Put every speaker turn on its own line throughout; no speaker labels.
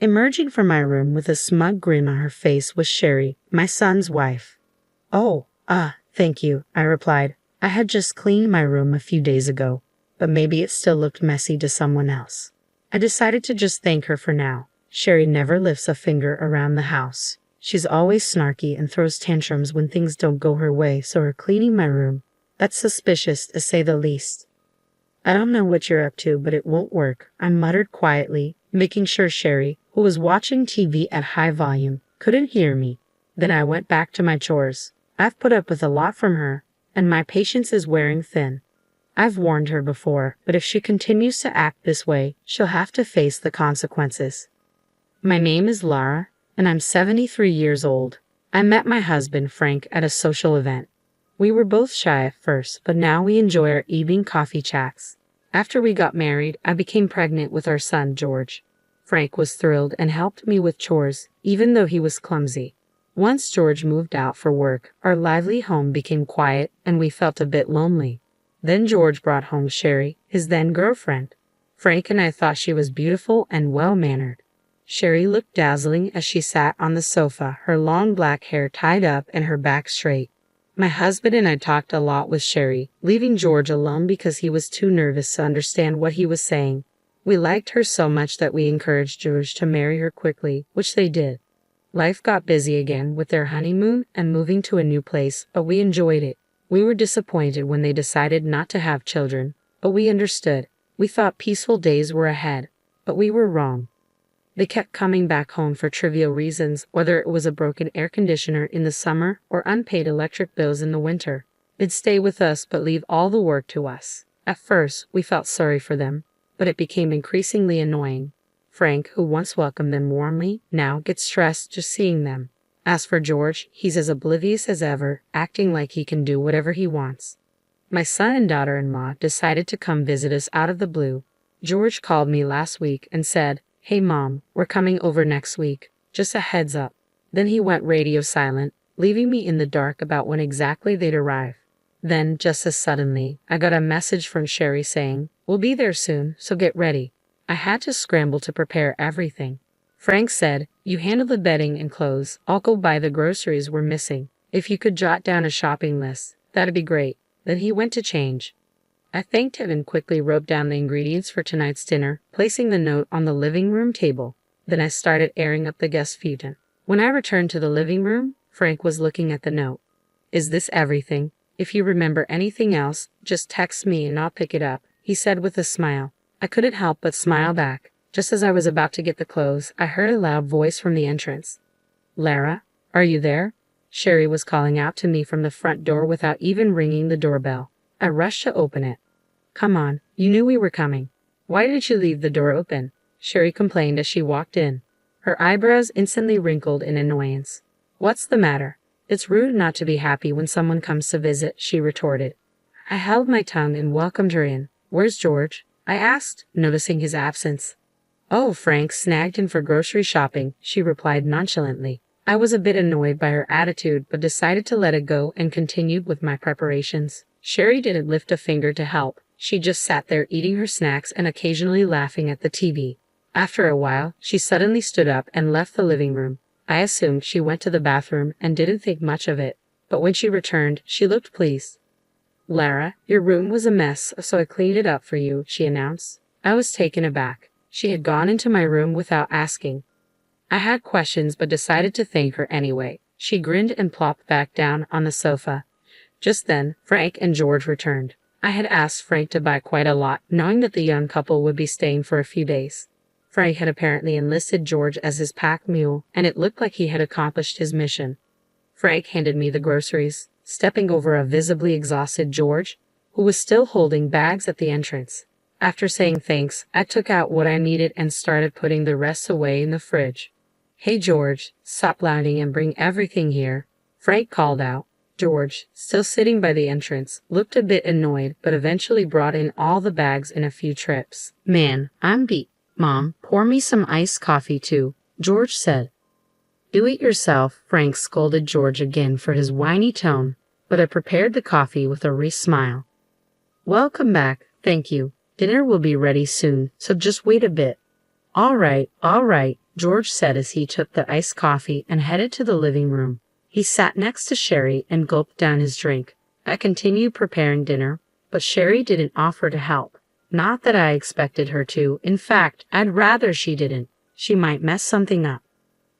Emerging from my room with a smug grin on her face was Sherry, my son's wife. "Oh, thank you," I replied. I had just cleaned my room a few days ago, but maybe it still looked messy to someone else. I decided to just thank her for now. Sherry never lifts a finger around the house. She's always snarky and throws tantrums when things don't go her way, so her cleaning my room, that's suspicious to say the least. "I don't know what you're up to, but it won't work," I muttered quietly, making sure Sherry, who was watching TV at high volume, couldn't hear me. Then I went back to my chores. I've put up with a lot from her, and my patience is wearing thin. I've warned her before, but if she continues to act this way, she'll have to face the consequences. My name is Lara, and I'm 73 years old. I met my husband, Frank, at a social event. We were both shy at first, but now we enjoy our evening coffee chats. After we got married, I became pregnant with our son, George. Frank was thrilled and helped me with chores, even though he was clumsy. Once George moved out for work, our lively home became quiet and we felt a bit lonely. Then George brought home Sherry, his then girlfriend. Frank and I thought she was beautiful and well-mannered. Sherry looked dazzling as she sat on the sofa, her long black hair tied up and her back straight. My husband and I talked a lot with Sherry, leaving George alone because he was too nervous to understand what he was saying. We liked her so much that we encouraged George to marry her quickly, which they did. Life got busy again with their honeymoon and moving to a new place, but we enjoyed it. We were disappointed when they decided not to have children, but we understood. We thought peaceful days were ahead, but we were wrong. They kept coming back home for trivial reasons, whether it was a broken air conditioner in the summer or unpaid electric bills in the winter. They'd stay with us but leave all the work to us. At first, we felt sorry for them, but it became increasingly annoying. Frank, who once welcomed them warmly, now gets stressed just seeing them. As for George, he's as oblivious as ever, acting like he can do whatever he wants. My son and daughter-in-law decided to come visit us out of the blue. George called me last week and said, "Hey Mom, we're coming over next week. Just a heads up." Then he went radio silent, leaving me in the dark about when exactly they'd arrive. Then, just as suddenly, I got a message from Sherry saying, "We'll be there soon, so get ready." I had to scramble to prepare everything. Frank said, "You handle the bedding and clothes. I'll go buy the groceries we're missing. If you could jot down a shopping list, that'd be great." Then he went to change. I thanked him and quickly wrote down the ingredients for tonight's dinner, placing the note on the living room table. Then I started airing up the guest futon. When I returned to the living room, Frank was looking at the note. "Is this everything? If you remember anything else, just text me and I'll pick it up," he said with a smile. I couldn't help but smile back. Just as I was about to get the clothes, I heard a loud voice from the entrance. "Lara, are you there?" Sherry was calling out to me from the front door without even ringing the doorbell. I rushed to open it. "Come on, you knew we were coming. Why did you leave the door open?" Sherry complained as she walked in. Her eyebrows instantly wrinkled in annoyance. "What's the matter? It's rude not to be happy when someone comes to visit," she retorted. I held my tongue and welcomed her in. "Where's George?" I asked, noticing his absence. "Oh, Frank snagged him for grocery shopping," she replied nonchalantly. I was a bit annoyed by her attitude, but decided to let it go and continued with my preparations. Sherry didn't lift a finger to help. She just sat there eating her snacks and occasionally laughing at the TV. After a while, she suddenly stood up and left the living room. I assumed she went to the bathroom and didn't think much of it, but when she returned, she looked pleased. "Lara, your room was a mess, so I cleaned it up for you," she announced. I was taken aback. She had gone into my room without asking. I had questions but decided to thank her anyway. She grinned and plopped back down on the sofa. Just then, Frank and George returned. I had asked Frank to buy quite a lot, knowing that the young couple would be staying for a few days. Frank had apparently enlisted George as his pack mule, and it looked like he had accomplished his mission. Frank handed me the groceries, stepping over a visibly exhausted George, who was still holding bags at the entrance. After saying thanks, I took out what I needed and started putting the rest away in the fridge. "Hey George, stop lounging and bring everything here," Frank called out. George, still sitting by the entrance, looked a bit annoyed but eventually brought in all the bags in a few trips. "Man, I'm beat. Mom, pour me some iced coffee too," George said. "Do it yourself," Frank scolded George again for his whiny tone, but I prepared the coffee with a wry smile. "Welcome back, thank you. Dinner will be ready soon, so just wait a bit." All right, George said as he took the iced coffee and headed to the living room. He sat next to Sherry and gulped down his drink. I continued preparing dinner, but Sherry didn't offer to help. Not that I expected her to. In fact, I'd rather she didn't. She might mess something up.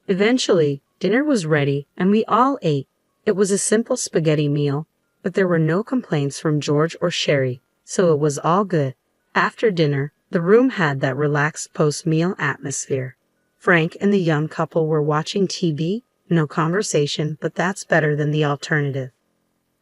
Eventually, dinner was ready and we all ate. It was a simple spaghetti meal, but there were no complaints from George or Sherry, so it was all good. After dinner, the room had that relaxed post-meal atmosphere. Frank and the young couple were watching TV. No conversation, but that's better than the alternative.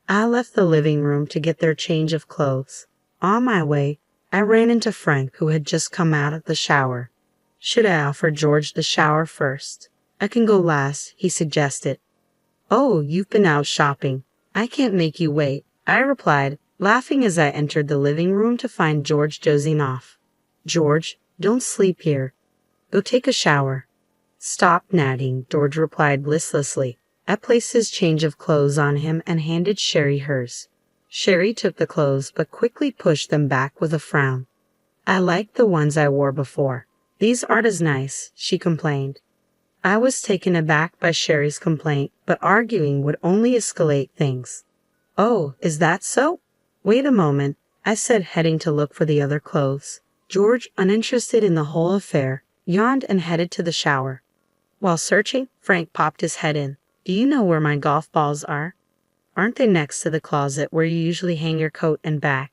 I left the living room to get their change of clothes. On my way, I ran into Frank, who had just come out of the shower. Should I offer George the shower first? I can go last, he suggested. Oh, you've been out shopping. I can't make you wait, I replied, laughing as I entered the living room to find George dozing off. George, don't sleep here. Go take a shower. Stop nagging, George replied listlessly. I placed his change of clothes on him and handed Sherry hers. Sherry took the clothes but quickly pushed them back with a frown. I liked the ones I wore before. These aren't as nice, she complained. I was taken aback by Sherry's complaint, but arguing would only escalate things. Oh, is that so? Wait a moment, I said, heading to look for the other clothes. George, uninterested in the whole affair, yawned and headed to the shower. While searching, Frank popped his head in. Do you know where my golf balls are? Aren't they next to the closet where you usually hang your coat and bag?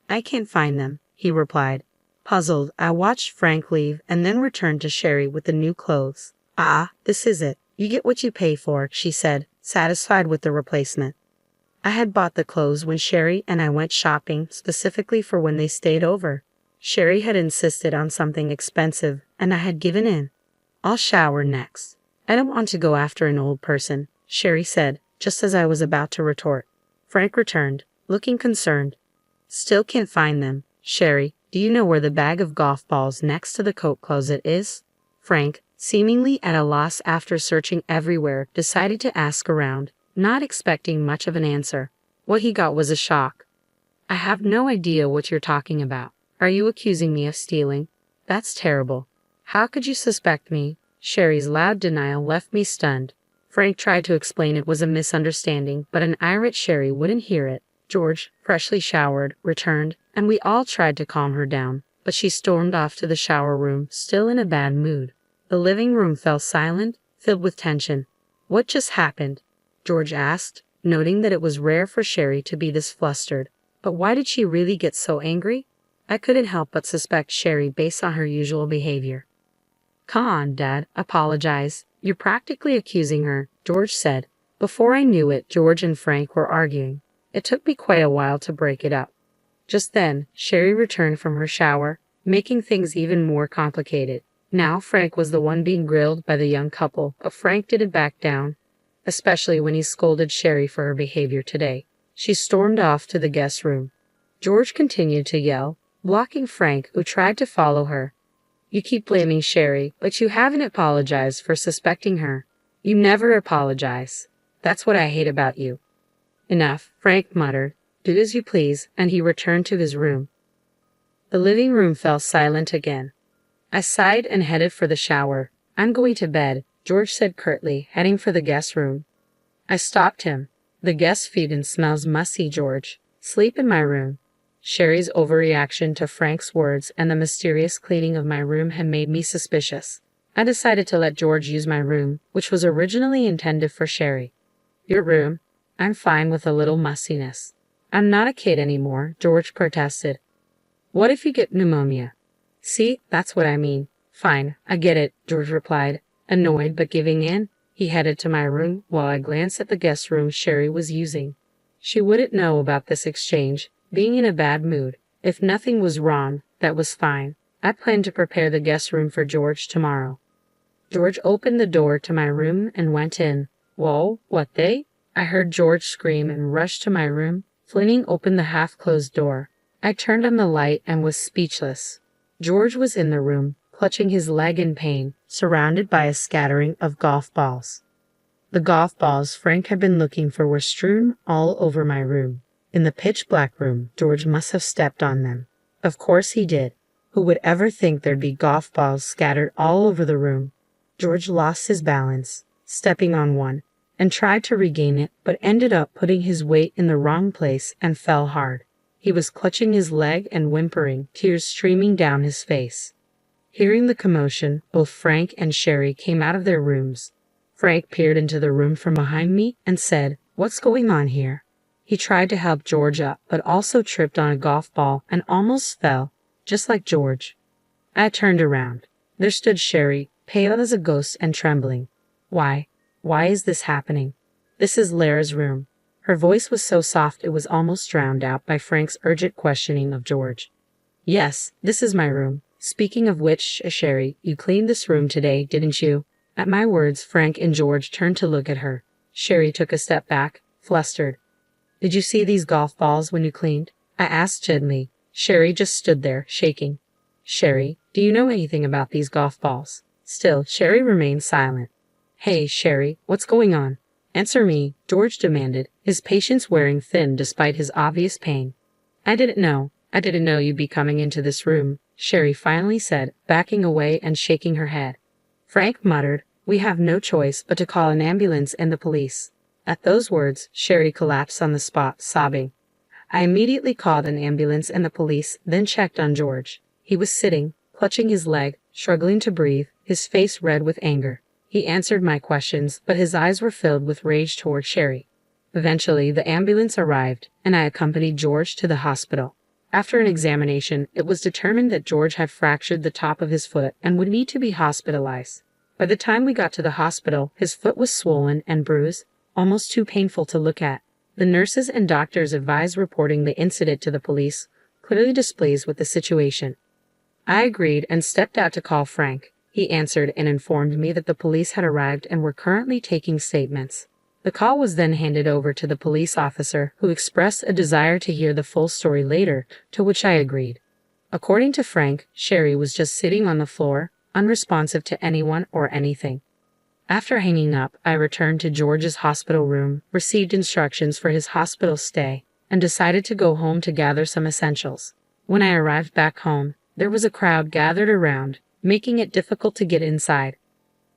I can't find them, he replied. Puzzled, I watched Frank leave and then returned to Sherry with the new clothes. Ah, this is it. You get what you pay for, she said, satisfied with the replacement. I had bought the clothes when Sherry and I went shopping, specifically for when they stayed over. Sherry had insisted on something expensive, and I had given in. I'll shower next. I don't want to go after an old person, Sherry said, just as I was about to retort. Frank returned, looking concerned. Still can't find them. Sherry, do you know where the bag of golf balls next to the coat closet is? Frank, seemingly at a loss after searching everywhere, decided to ask around, not expecting much of an answer. What he got was a shock. I have no idea what you're talking about. Are you accusing me of stealing? That's terrible. How could you suspect me? Sherry's loud denial left me stunned. Frank tried to explain it was a misunderstanding, but an irate Sherry wouldn't hear it. George, freshly showered, returned, and we all tried to calm her down, but she stormed off to the shower room, still in a bad mood. The living room fell silent, filled with tension. What just happened? George asked, noting that it was rare for Sherry to be this flustered. But why did she really get so angry? I couldn't help but suspect Sherry based on her usual behavior. Come on, Dad, apologize. You're practically accusing her, George said. Before I knew it, George and Frank were arguing. It took me quite a while to break it up. Just then, Sherry returned from her shower, making things even more complicated. Now Frank was the one being grilled by the young couple, but Frank didn't back down, especially when he scolded Sherry for her behavior today. She stormed off to the guest room. George continued to yell, blocking Frank, who tried to follow her. You keep blaming Sherry, but you haven't apologized for suspecting her. You never apologize. That's what I hate about you. Enough, Frank muttered. Do as you please, and he returned to his room. The living room fell silent again. I sighed and headed for the shower. I'm going to bed, George said curtly, heading for the guest room. I stopped him. The guest feed and smells musty, George. Sleep in my room. Sherry's overreaction to Frank's words and the mysterious cleaning of my room had made me suspicious. I decided to let George use my room, which was originally intended for Sherry. Your room? I'm fine with a little mustiness. I'm not a kid anymore, George protested. What if you get pneumonia? See, that's what I mean. Fine, I get it, George replied. Annoyed but giving in, he headed to my room while I glanced at the guest room Sherry was using. She wouldn't know about this exchange, being in a bad mood. If nothing was wrong, that was fine. I planned to prepare the guest room for George tomorrow. George opened the door to my room and went in. Whoa, what they? I heard George scream and rushed to my room, flinging open the half-closed door. I turned on the light and was speechless. George was in the room, clutching his leg in pain, surrounded by a scattering of golf balls. The golf balls Frank had been looking for were strewn all over my room. In the pitch-black room, George must have stepped on them. Of course he did. Who would ever think there'd be golf balls scattered all over the room? George lost his balance, stepping on one, and tried to regain it, but ended up putting his weight in the wrong place and fell hard. He was clutching his leg and whimpering, tears streaming down his face. Hearing the commotion, both Frank and Sherry came out of their rooms. Frank peered into the room from behind me and said, "What's going on here?" He tried to help George up, but also tripped on a golf ball and almost fell, just like George. I turned around. There stood Sherry, pale as a ghost and trembling. Why is this happening? This is Lara's room." Her voice was so soft it was almost drowned out by Frank's urgent questioning of George. "Yes, this is my room. Speaking of which, Sherry, you cleaned this room today, didn't you?" At my words, Frank and George turned to look at her. Sherry took a step back, flustered. "Did you see these golf balls when you cleaned?" I asked gently. Sherry just stood there, shaking. "Sherry, do you know anything about these golf balls?" Still, Sherry remained silent. "Hey, Sherry, what's going on? Answer me," George demanded, his patience wearing thin despite his obvious pain. I didn't know you'd be coming into this room," Sherry finally said, backing away and shaking her head. Frank muttered, "We have no choice but to call an ambulance and the police." At those words, Sherry collapsed on the spot, sobbing. I immediately called an ambulance and the police, then checked on George. He was sitting, clutching his leg, struggling to breathe, his face red with anger. He answered my questions, but his eyes were filled with rage toward Sherry. Eventually, the ambulance arrived, and I accompanied George to the hospital. After an examination, it was determined that George had fractured the top of his foot and would need to be hospitalized. By the time we got to the hospital, his foot was swollen and bruised, almost too painful to look at. The nurses and doctors advised reporting the incident to the police, clearly displeased with the situation. I agreed and stepped out to call Frank. He answered and informed me that the police had arrived and were currently taking statements. The call was then handed over to the police officer, who expressed a desire to hear the full story later, to which I agreed. According to Frank, Sherry was just sitting on the floor, unresponsive to anyone or anything. After hanging up, I returned to George's hospital room, received instructions for his hospital stay, and decided to go home to gather some essentials. When I arrived back home, there was a crowd gathered around, making it difficult to get inside.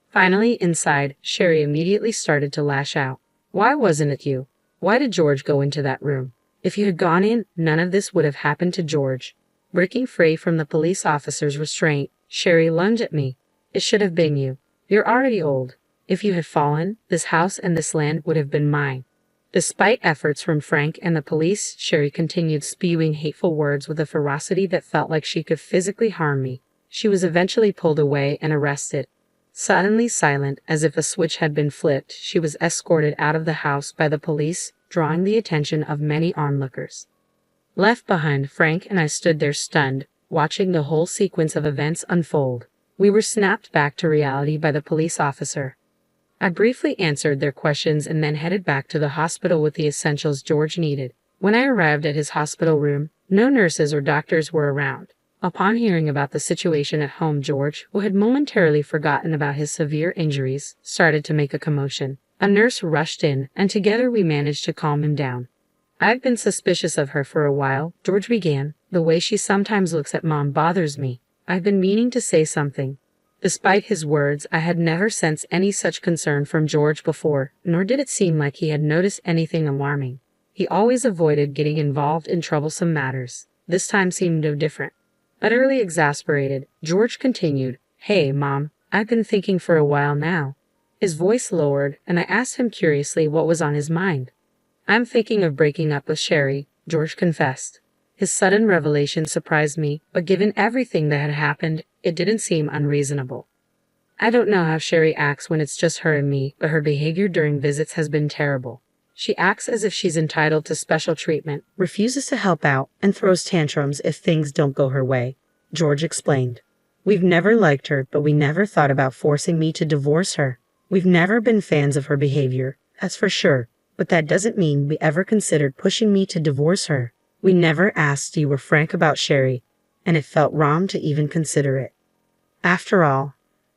Finally, inside, Sherry immediately started to lash out. "Why wasn't it you? Why did George go into that room? If you had gone in, none of this would have happened to George." Breaking free from the police officer's restraint, Sherry lunged at me. "It should have been you. You're already old. If you had fallen, this house and this land would have been mine." Despite efforts from Frank and the police, Sherry continued spewing hateful words with a ferocity that felt like she could physically harm me. She was eventually pulled away and arrested. Suddenly silent, as if a switch had been flipped, she was escorted out of the house by the police, drawing the attention of many onlookers. Left behind, Frank and I stood there stunned, watching the whole sequence of events unfold. We were snapped back to reality by the police officer. I briefly answered their questions and then headed back to the hospital with the essentials George needed. When I arrived at his hospital room, no nurses or doctors were around. Upon hearing about the situation at home, George, who had momentarily forgotten about his severe injuries, started to make a commotion. A nurse rushed in, and together we managed to calm him down. "I've been suspicious of her for a while," George began. "The way she sometimes looks at Mom bothers me. I've been meaning to say something." Despite his words, I had never sensed any such concern from George before, nor did it seem like he had noticed anything alarming. He always avoided getting involved in troublesome matters. This time seemed no different. Utterly exasperated, George continued, "Hey, Mom, I've been thinking for a while now." His voice lowered, and I asked him curiously what was on his mind. "I'm thinking of breaking up with Sherry," George confessed. His sudden revelation surprised me, but given everything that had happened, it didn't seem unreasonable. "I don't know how Sherry acts when it's just her and me, but her behavior during visits has been terrible. She acts as if she's entitled to special treatment, refuses to help out, and throws tantrums if things don't go her way," George explained. "We've never liked her, but we never thought about forcing me to divorce her. We've never been fans of her behavior, that's for sure, but that doesn't mean we ever considered pushing me to divorce her. We never asked you were frank about Sherry, and it felt wrong to even consider it. After all,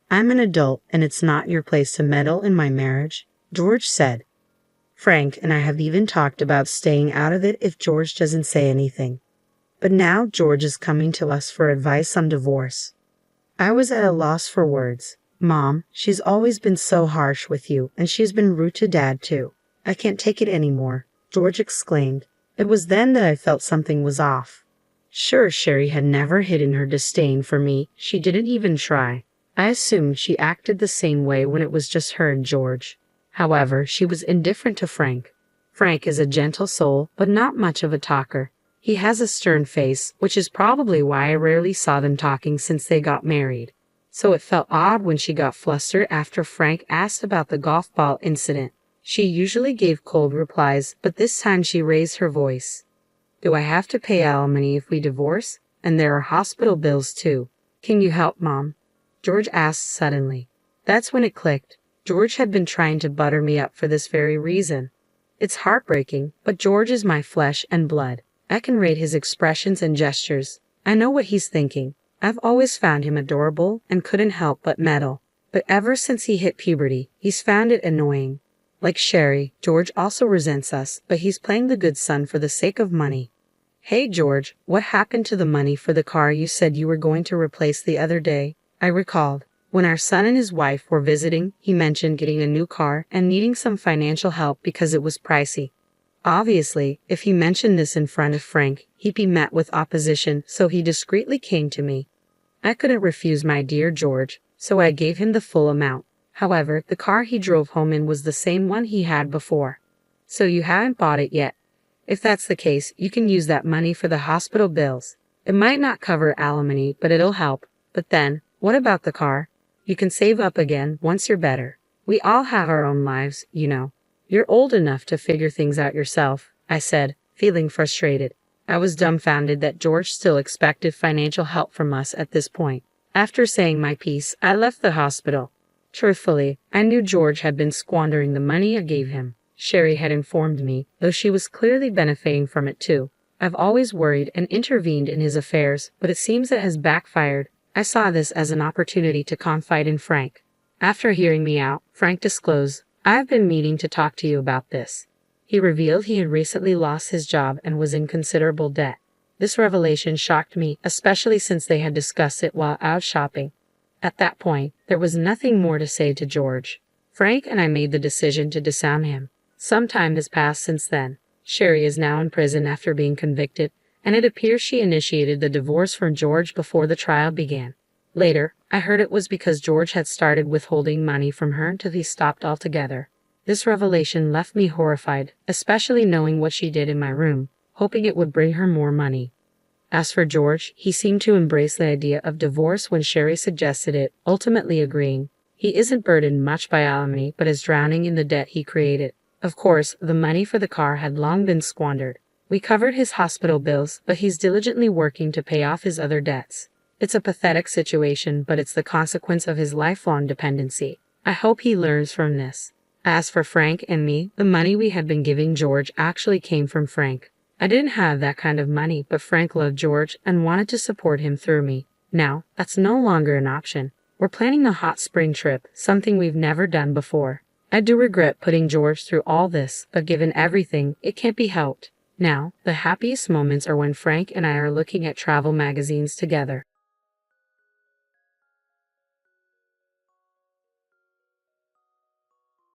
I'm an adult and it's not your place to meddle in my marriage," George said. "Frank and I have even talked about staying out of it if George doesn't say anything. But now George is coming to us for advice on divorce." I was at a loss for words. Mom, she's always been so harsh with you, and she's been rude to Dad too. I can't take it anymore, George exclaimed. It was then that I felt something was off. Sure, Sherry had never hidden her disdain for me. She didn't even try. I assumed she acted the same way when it was just her and George. However, she was indifferent to Frank. Frank is a gentle soul, but not much of a talker. He has a stern face, which is probably why I rarely saw them talking since they got married. So it felt odd when she got flustered after Frank asked about the golf ball incident. She usually gave cold replies, but this time she raised her voice. Do I have to pay alimony if we divorce? And there are hospital bills too. Can you help, Mom? George asked suddenly. That's when it clicked. George had been trying to butter me up for this very reason. It's heartbreaking, but George is my flesh and blood. I can read his expressions and gestures. I know what he's thinking. I've always found him adorable and couldn't help but meddle. But ever since he hit puberty, he's found it annoying. Like Sherry, George also resents us, but he's playing the good son for the sake of money. Hey George, what happened to the money for the car you said you were going to replace the other day? I recalled. When our son and his wife were visiting, he mentioned getting a new car and needing some financial help because it was pricey. Obviously, if he mentioned this in front of Frank, he'd be met with opposition, so he discreetly came to me. I couldn't refuse my dear George, so I gave him the full amount. However, the car he drove home in was the same one he had before. So you haven't bought it yet. If that's the case, you can use that money for the hospital bills. It might not cover alimony, but it'll help. But then, what about the car? You can save up again once you're better. We all have our own lives, you know. You're old enough to figure things out yourself, I said, feeling frustrated. I was dumbfounded that George still expected financial help from us at this point. After saying my piece, I left the hospital. Truthfully, I knew George had been squandering the money I gave him. Sherry had informed me, though she was clearly benefiting from it too. I've always worried and intervened in his affairs, but it seems it has backfired. I saw this as an opportunity to confide in Frank. After hearing me out, Frank disclosed, I've been meaning to talk to you about this. He revealed he had recently lost his job and was in considerable debt. This revelation shocked me, especially since they had discussed it while out shopping. At that point, there was nothing more to say to George. Frank and I made the decision to disown him. Some time has passed since then. Sherry is now in prison after being convicted, and it appears she initiated the divorce from George before the trial began. Later, I heard it was because George had started withholding money from her until he stopped altogether. This revelation left me horrified, especially knowing what she did in my room, hoping it would bring her more money. As for George, he seemed to embrace the idea of divorce when Sherry suggested it, ultimately agreeing. He isn't burdened much by alimony, but is drowning in the debt he created. Of course, the money for the car had long been squandered. We covered his hospital bills, but he's diligently working to pay off his other debts. It's a pathetic situation, but it's the consequence of his lifelong dependency. I hope he learns from this. As for Frank and me, the money we had been giving George actually came from Frank. I didn't have that kind of money, but Frank loved George and wanted to support him through me. Now, that's no longer an option. We're planning a hot spring trip, something we've never done before. I do regret putting George through all this, but given everything, it can't be helped. Now, the happiest moments are when Frank and I are looking at travel magazines together.